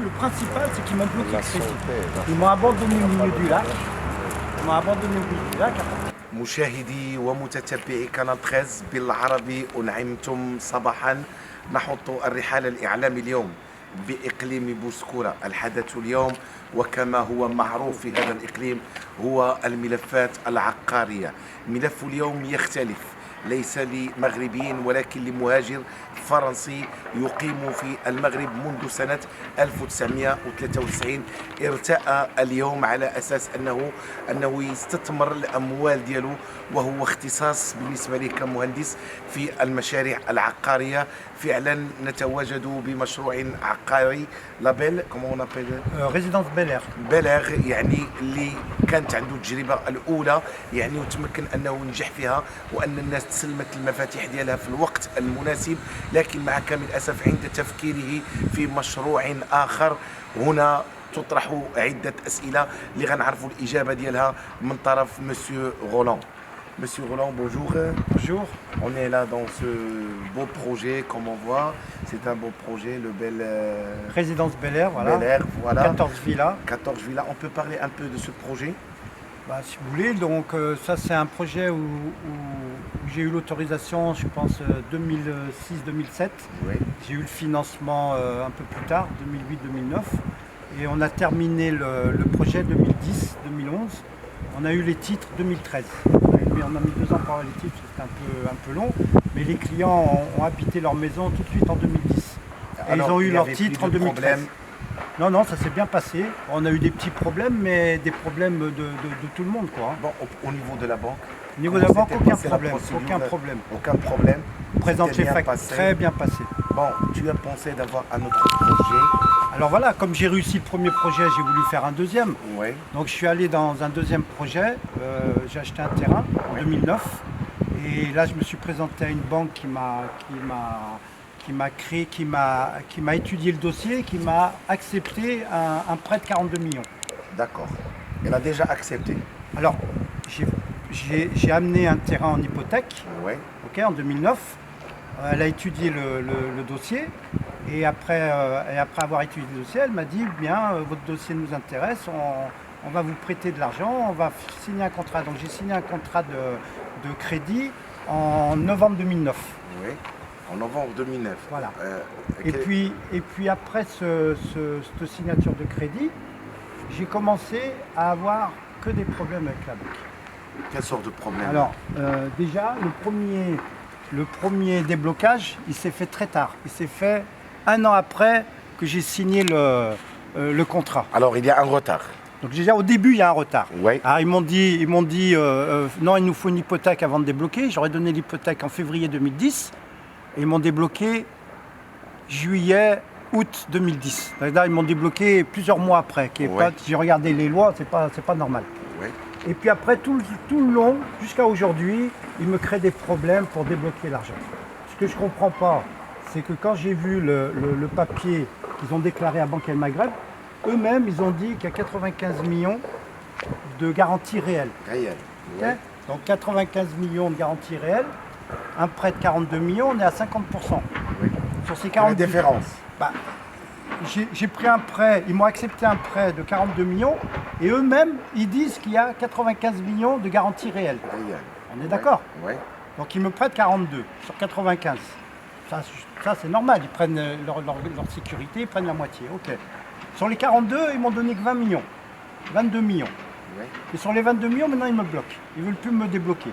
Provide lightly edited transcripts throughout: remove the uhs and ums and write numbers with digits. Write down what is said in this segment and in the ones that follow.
le principal, c'est qu'ils m'ont bloqué La le crédit. santé. Ils m'ont abandonné au milieu du lac. Ils m'ont abandonné au milieu du lac. مشاهدي ومتتبعي قناة 13 بالعربي أنعمتم صباحا نحط الرحال الإعلامي اليوم بإقليم بوسكورة. الحدث اليوم وكما هو معروف في هذا الإقليم هو الملفات العقارية. ملف اليوم يختلف، ليس لمغربي ولكن لمهاجر فرنسي يقيم في المغرب منذ سنة 1993. ارتأى اليوم على أساس أنه يستثمر الأموال ديالو، وهو اختصاص بالنسبة لي كمهندس في المشاريع العقارية. فعلا نتواجد بمشروع عقاري لابيل كومون ابيل ريزيدونس بيلير. بلاغ، يعني اللي كانت عنده التجربه الاولى يعني وتمكن انه ينجح فيها، وان الناس تسلمت المفاتيح ديالها في الوقت المناسب. لكن مع كامل الاسف عند تفكيره في مشروع اخر هنا تطرح عده اسئله اللي غنعرفوا الاجابه ديالها من طرف مسيو غولان. Monsieur Roland, bonjour. Bonjour. On est là dans ce beau projet, comme on voit. C'est un beau projet, le Bel Résidence Bel-Air, voilà. Bel-Air, voilà. 14 villas. 14 villas. On peut parler un peu de ce projet? Bah, si vous voulez, donc ça c'est un projet où j'ai eu l'autorisation, je pense, 2006-2007. Oui. J'ai eu le financement un peu plus tard, 2008-2009. Et on a terminé le projet 2010-2011. On a eu les titres 2013. On a mis 2 ans pour avoir les titres, c'était un peu long. Mais les clients ont habité leur maison tout de suite en 2010. Et Alors, ils ont eu leur avait titre plus en de 2013. problèmes. Non, ça s'est bien passé. On a eu des petits problèmes, mais des problèmes de tout le monde, quoi. Bon, au niveau de la banque, Au niveau de la banque, s'était aucun passée la problème. procédure? Aucun problème. Aucun problème. Présente C'était les bien factures, passé. très bien passé. Bon, tu as pensé d'avoir un autre projet? Alors voilà, comme j'ai réussi le premier projet, j'ai voulu faire un deuxième. Oui. Donc je suis allé dans un deuxième projet. J'ai acheté un terrain en 2009. Et là, je me suis présenté à une banque qui m'a étudié le dossier, qui m'a accepté un prêt de 42 millions. D'accord. Elle a déjà accepté. Alors, j'ai amené un terrain en hypothèque, Oui. ok, en 2009. Elle a étudié le dossier et après avoir étudié le dossier, elle m'a dit bien, votre dossier nous intéresse, on va vous prêter de l'argent, on va signer un contrat. Donc j'ai signé un contrat de crédit en novembre 2009. Oui. En novembre 2009. Voilà. Et puis après cette signature de crédit, j'ai commencé à avoir que des problèmes avec la banque. Quelle sorte de problème? Alors déjà, le premier déblocage, il s'est fait très tard. Il s'est fait 1 an après que j'ai signé le contrat. Alors, il y a un retard. Donc déjà au début, il y a un retard. Oui. Alors, ils m'ont dit non, il nous faut une hypothèque avant de débloquer. J'aurais donné l'hypothèque en février 2010 et ils m'ont débloqué juillet, août 2010. Là, ils m'ont débloqué plusieurs mois après. Ouais. J'ai regardé les lois, c'est pas normal. Oui. Et puis après, tout le long, jusqu'à aujourd'hui, ils me créent des problèmes pour débloquer l'argent. Ce que je ne comprends pas, c'est que quand j'ai vu le papier qu'ils ont déclaré à Banque El Maghreb, eux-mêmes, ils ont dit qu'il y a 95 millions de garanties réelles. Réel. Ok. Donc 95 millions de garanties réelles, un prêt de 42 millions, on est à 50%. Oui. Sur ces Quelle est 40 la différence? bah, j'ai pris un prêt, ils m'ont accepté un prêt de 42 millions et eux-mêmes, ils disent qu'il y a 95 millions de garanties réelles. Réel. On est d'accord? Oui. Donc ils me prêtent 42 sur 95. Ça c'est normal, ils prennent leur sécurité, ils prennent la moitié. Ok. Sur les 42, ils m'ont donné que 20 millions. 22 millions. Oui. Et sur les 22 millions, maintenant ils me bloquent. Ils ne veulent plus me débloquer.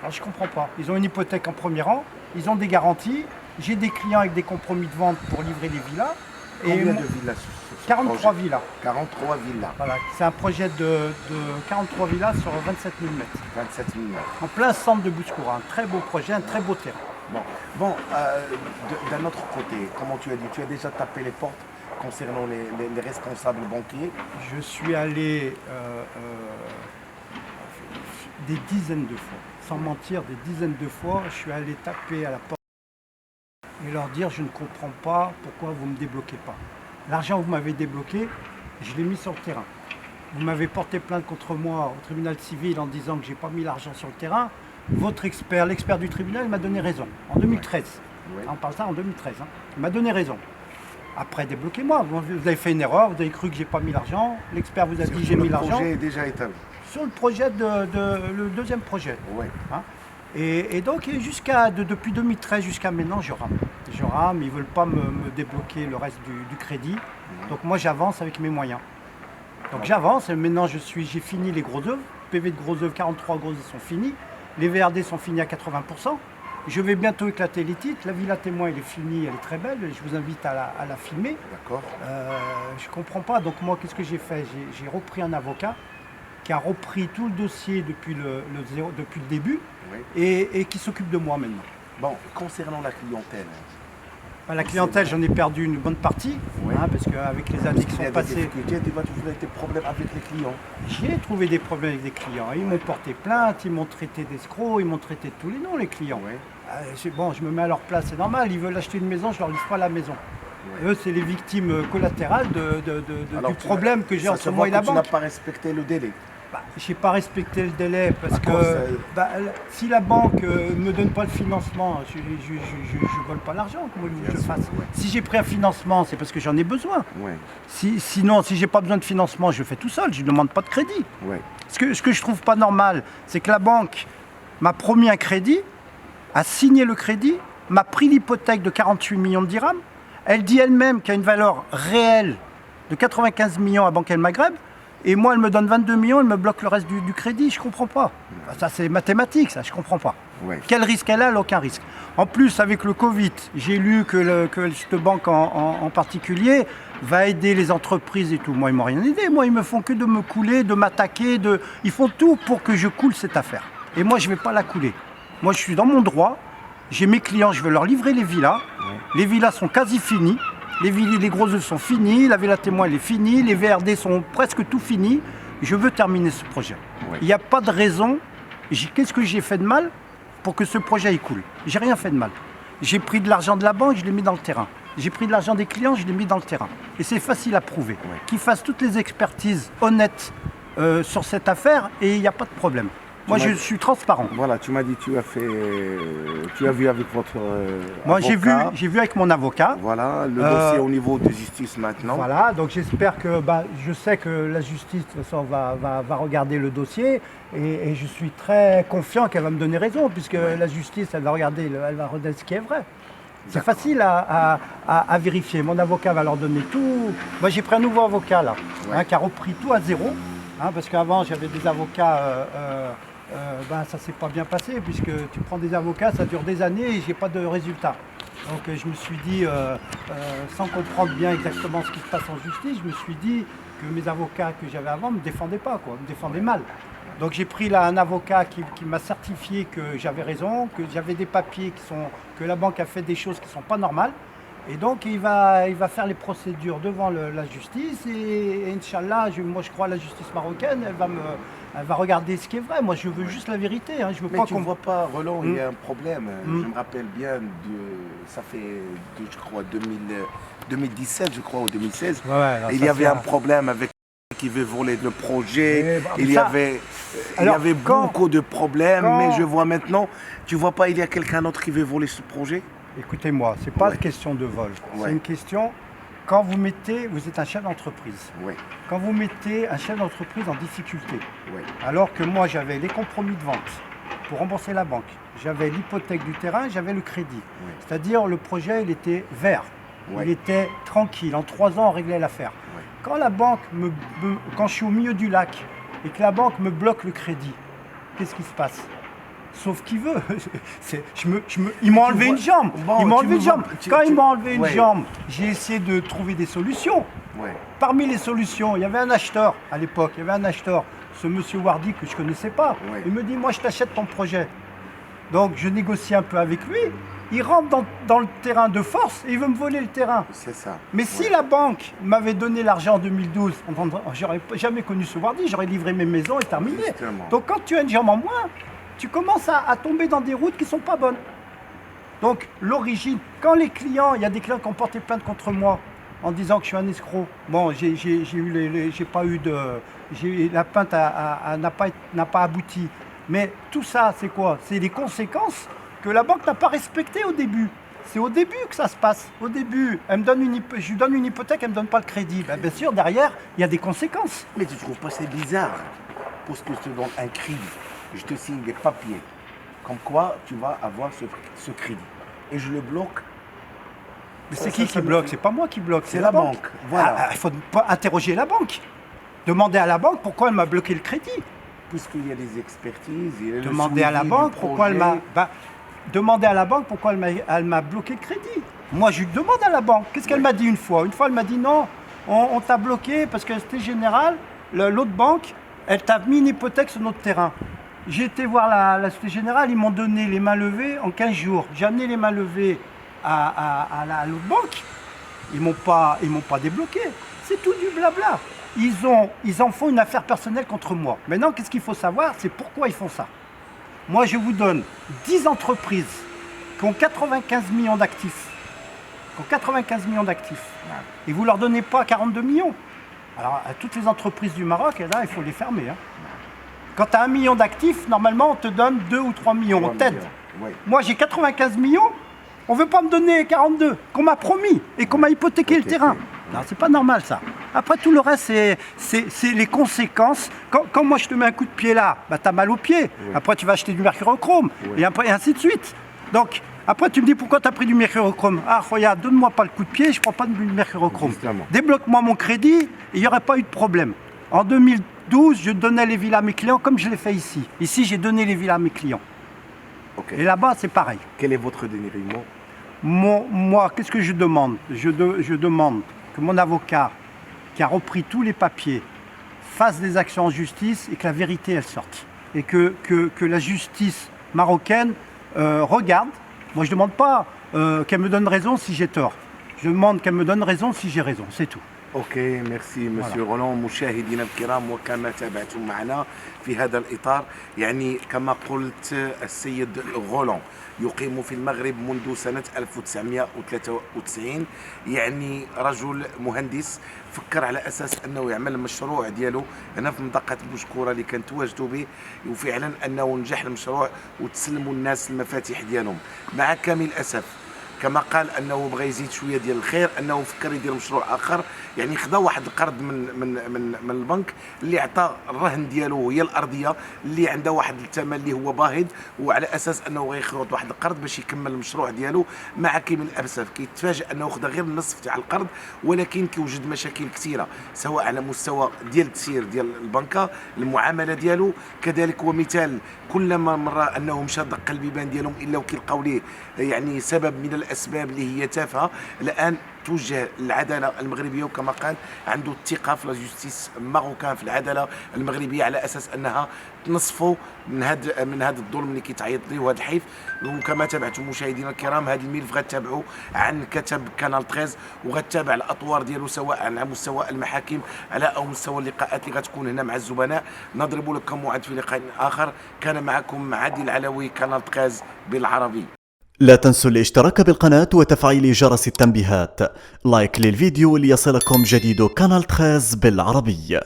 Alors je ne comprends pas. Ils ont une hypothèque en premier rang, ils ont des garanties. J'ai des clients avec des compromis de vente pour livrer les villas. Combien de villas sur ce 43 projet? villas. 43 villas. Voilà, c'est un projet de 43 villas sur 27 000 mètres. 27 000 mètres. En plein centre de Bouskoura. Un très beau projet, un très beau terrain. Bon, d'un autre côté, comment tu as dit, tu as déjà tapé les portes concernant les responsables banquiers? Je suis allé des dizaines de fois, sans mentir, des dizaines de fois, je suis allé taper à la porte et leur dire je ne comprends pas pourquoi vous ne me débloquez pas. L'argent que vous m'avez débloqué, je l'ai mis sur le terrain. Vous m'avez porté plainte contre moi au tribunal civil en disant que je n'ai pas mis l'argent sur le terrain. Votre expert, l'expert du tribunal, m'a donné raison en 2013. Ouais. On parle ça en 2013. Il m'a donné raison. Après, débloquez-moi. Vous avez fait une erreur, vous avez cru que j'ai pas mis l'argent. L'expert vous a dit j'ai mis Le l'argent. projet est déjà établi. Sur le projet le deuxième projet. Oui. Hein. Et donc depuis 2013 jusqu'à maintenant, je rame. Je rame, ils ne veulent pas me débloquer le reste du crédit. Donc moi j'avance avec mes moyens. Donc j'avance et maintenant j'ai fini les gros œuvres. PV de gros œuvres, 43 gros œuvres sont finis. Les VRD sont finis à 80%. Je vais bientôt éclater les titres. La Villa Témoin, elle est finie, elle est très belle. Je vous invite à la filmer. D'accord. Je ne comprends pas. Donc moi, qu'est-ce que j'ai fait? J'ai repris un avocat qui a repris tout le dossier depuis le début et qui s'occupe de moi maintenant. Bon, concernant la clientèle. La clientèle, j'en ai perdu une bonne partie, parce qu'avec les années qui sont passées, Tu as des problèmes avec les clients. j'ai trouvé des problèmes avec des clients. Ils m'ont porté plainte, ils m'ont traité d'escrocs, ils m'ont traité de tous les noms, les clients. Bon, je me mets à leur place, c'est normal. Ils veulent acheter une maison, je leur livre pas la maison. Eux, c'est les victimes collatérales du problème que j'ai entre moi et la banque. Tu n'as pas respecté le délai. Je n'ai pas respecté le délai parce que si la banque ne me donne pas le financement, je ne vole pas l'argent. Comment voulez-vous que je fasse? Si j'ai pris un financement, c'est parce que j'en ai besoin. Sinon, si je n'ai pas besoin de financement, je le fais tout seul, je ne demande pas de crédit. Ce que je ne trouve pas normal, c'est que la banque m'a promis un crédit, a signé le crédit, m'a pris l'hypothèque de 48 millions de dirhams. Elle dit elle-même qu'il y a une valeur réelle de 95 millions à Banque El Maghreb. Et moi, elle me donne 22 millions, elle me bloque le reste du crédit, je ne comprends pas. Ça, c'est mathématique, ça, je ne comprends pas. Quel risque elle a? Aucun risque. En plus, avec le Covid, j'ai lu que cette banque en particulier va aider les entreprises et tout. Moi, ils ne m'ont rien aidé. Moi, ils me font que de me couler, de m'attaquer. Ils font tout pour que je coule cette affaire. Et moi, je ne vais pas la couler. Moi, je suis dans mon droit. J'ai mes clients, je veux leur livrer les villas. Les villas sont quasi finies. Les gros œufs sont finis, la Villa Témoin elle est finie, les VRD sont presque tout finis. Je veux terminer ce projet. Il n'y a pas de raison. Qu'est-ce que j'ai fait de mal pour que ce projet il coule? J'ai rien fait de mal. J'ai pris de l'argent de la banque, je l'ai mis dans le terrain. J'ai pris de l'argent des clients, je l'ai mis dans le terrain. Et c'est facile à prouver. Qu'ils fassent toutes les expertises honnêtes sur cette affaire et il n'y a pas de problème. Moi, je suis transparent. Voilà, tu m'as dit tu as vu avec votre Moi, avocat. j'ai vu avec mon avocat. Voilà, le dossier au niveau de justice maintenant. Voilà, donc j'espère que, je sais que la justice, de toute façon, va regarder le dossier et je suis très confiant qu'elle va me donner raison, puisque la justice, elle va regarder ce qui est vrai. C'est facile à vérifier. Mon avocat va leur donner tout. Moi, j'ai pris un nouveau avocat, là, qui a repris tout à zéro, parce qu'avant, j'avais des avocats... ça ne s'est pas bien passé puisque tu prends des avocats, ça dure des années et j'ai pas de résultat. Donc je me suis dit, sans comprendre bien exactement ce qui se passe en justice, je me suis dit que mes avocats que j'avais avant ne me défendaient pas, me défendaient mal. Donc j'ai pris là un avocat qui m'a certifié que j'avais raison, que j'avais des papiers que la banque a fait des choses qui ne sont pas normales. Et donc il va faire les procédures devant la justice et Inch'Allah, moi je crois à la justice marocaine, elle va regarder ce qui est vrai. Moi je veux juste la vérité. Je veux mais pas tu ne vois pas, Roland, il y a un problème. Je me rappelle bien, ça fait, je crois, 2017, je crois, ou 2016. Il y avait un problème avec qui veut voler le projet. Il y avait beaucoup de problèmes, mais je vois maintenant, tu ne vois pas, il y a quelqu'un d'autre qui veut voler ce projet? Écoutez-moi, ce n'est pas une question de vol. C'est une question, quand vous êtes un chef d'entreprise. Quand vous mettez un chef d'entreprise en difficulté, alors que moi j'avais les compromis de vente pour rembourser la banque, j'avais l'hypothèque du terrain, j'avais le crédit. C'est-à-dire le projet il était vert, il était tranquille, en 3 ans on réglait l'affaire. Quand la banque quand je suis au milieu du lac et que la banque me bloque le crédit, qu'est-ce qui se passe? Sauf qu'il veut. Ils m'ont enlevé une jambe. Ils m'ont enlevé une jambe. Quand ils m'ont enlevé une jambe, j'ai essayé de trouver des solutions. Parmi les solutions, il y avait un acheteur à l'époque. Il y avait un acheteur, ce monsieur Wardi que je ne connaissais pas. Il me dit, moi je t'achète ton projet. Donc je négocie un peu avec lui. Il rentre dans le terrain de force et il veut me voler le terrain. C'est ça. Mais si la banque m'avait donné l'argent en 2012, j'aurais jamais connu ce Wardi, j'aurais livré mes maisons et terminé. Justement. Donc quand tu as une jambe en moins, tu commences à tomber dans des routes qui ne sont pas bonnes. Donc l'origine, quand les clients, il y a des clients qui ont porté plainte contre moi en disant que je suis un escroc. Bon, la plainte n'a pas abouti. Mais tout ça, c'est quoi? C'est les conséquences que la banque n'a pas respectées au début. C'est au début que ça se passe. Au début, elle me donne je lui donne une hypothèque, elle ne me donne pas le crédit. Ben, bien sûr, derrière, il y a des conséquences. Mais tu trouves pas c'est bizarre? Parce que je te donne un crédit, je te signe des papiers, comme quoi tu vas avoir ce crédit. Et je le bloque. Mais c'est qui bloque? C'est pas moi qui bloque, C'est la banque. Voilà. Il faut pas interroger la banque. Demander à la banque pourquoi elle m'a bloqué le crédit. Puisqu'il y a des expertises, il y a Demander à la banque pourquoi elle m'a... demander à la banque pourquoi elle m'a bloqué le crédit. Moi, je lui demande à la banque. Qu'est-ce qu'elle m'a dit une fois? Une fois, elle m'a dit non, on t'a bloqué parce que c'était général. L'autre banque, elle t'a mis une hypothèque sur notre terrain. J'ai été voir la Société Générale, ils m'ont donné les mains levées en 15 jours. J'ai amené les mains levées à l'autre banque. Ils m'ont pas débloqué. C'est tout du blabla. Ils en font une affaire personnelle contre moi. Maintenant, qu'est-ce qu'il faut savoir? C'est pourquoi ils font ça. Moi, je vous donne 10 entreprises qui ont 95 millions d'actifs. Et vous ne leur donnez pas 42 millions. Alors, à toutes les entreprises du Maroc, là, il faut les fermer. Hein. Quand tu as 1 million d'actifs, normalement, on te donne 2 ou 3 millions. On t'aide. Oui. Moi, j'ai 95 millions. On ne veut pas me donner 42, qu'on m'a promis et qu'on m'a hypothéqué le terrain. Non, c'est pas normal ça. Après tout le reste, c'est les conséquences. Quand moi je te mets un coup de pied là, bah, tu as mal au pied. Oui. Après tu vas acheter du mercurochrome et ainsi de suite. Donc après tu me dis pourquoi tu as pris du mercurochrome. Ah regarde, donne-moi pas le coup de pied, je prends pas de mercurochrome. Débloque-moi mon crédit et il n'y aurait pas eu de problème. En 2012, je donnais les villas à mes clients comme je l'ai fait ici. Ici, j'ai donné les villas à mes clients. Okay. Et là-bas, c'est pareil. Quel est votre dernier mot? Moi, qu'est-ce que je demande? Je demande que mon avocat, qui a repris tous les papiers, fasse des actions en justice et que la vérité, elle sorte. Et que la justice marocaine regarde. Moi, je ne demande pas qu'elle me donne raison si j'ai tort. Je demande qu'elle me donne raison si j'ai raison. C'est tout. اوكي ميرسي مسيو رولون. مشاهدينا الكرام وكما تابعتم معنا في هذا الاطار، يعني كما قلت السيد غولون يقيم في المغرب منذ سنة 1993، يعني رجل مهندس فكر على اساس انه يعمل المشروع ديالو هنا في منطقة بوشكورة اللي كنتواجدوا به، وفعلا انه نجح المشروع وتسلموا الناس المفاتيح ديالهم. مع كامل الاسف كما قال انه بغى يزيد شويه ديال الخير، انه فكر يدير مشروع اخر، يعني خدا واحد القرض من البنك اللي عطى الرهن ديالو هي الارضيه اللي عندها واحد الثمن اللي هو باهظ، وعلى اساس انه غيخرط واحد القرض باش يكمل المشروع ديالو. مع كامل الاسف كيتفاجئ انه خدا غير النصف تاع القرض، ولكن كيوجد مشاكل كثيره سواء على مستوى ديال التسيير ديال البنكه، المعامله ديالو كذلك. ومثال كلما مره انه مشى دق البيبان ديالهم الا وكيلقاو ليه يعني سبب من الاسباب اللي هي تافهه. الان توجه العداله المغربيه، وكما قال عنده الثقه في لاجوستيس ماروكان، في العداله المغربيه، على اساس انها تنصفوا من هذا الظلم اللي كيتعيط ليه وهذا الحيف. وكما تابعتم مشاهدينا الكرام، هذا الملف غتتابعوا عن كتب كانال 13، وغتتابع الاطوار ديالو سواء على مستوى المحاكم على او مستوى اللقاءات اللي غتكون هنا مع الزبناء. نضرب لكم موعد في لقاء اخر. كان معكم عادل العلوي، كانال 13 بالعربي. لا تنسوا الاشتراك بالقناة وتفعيل جرس التنبيهات. لايك للفيديو ليصلكم جديد كانال 13 بالعربي.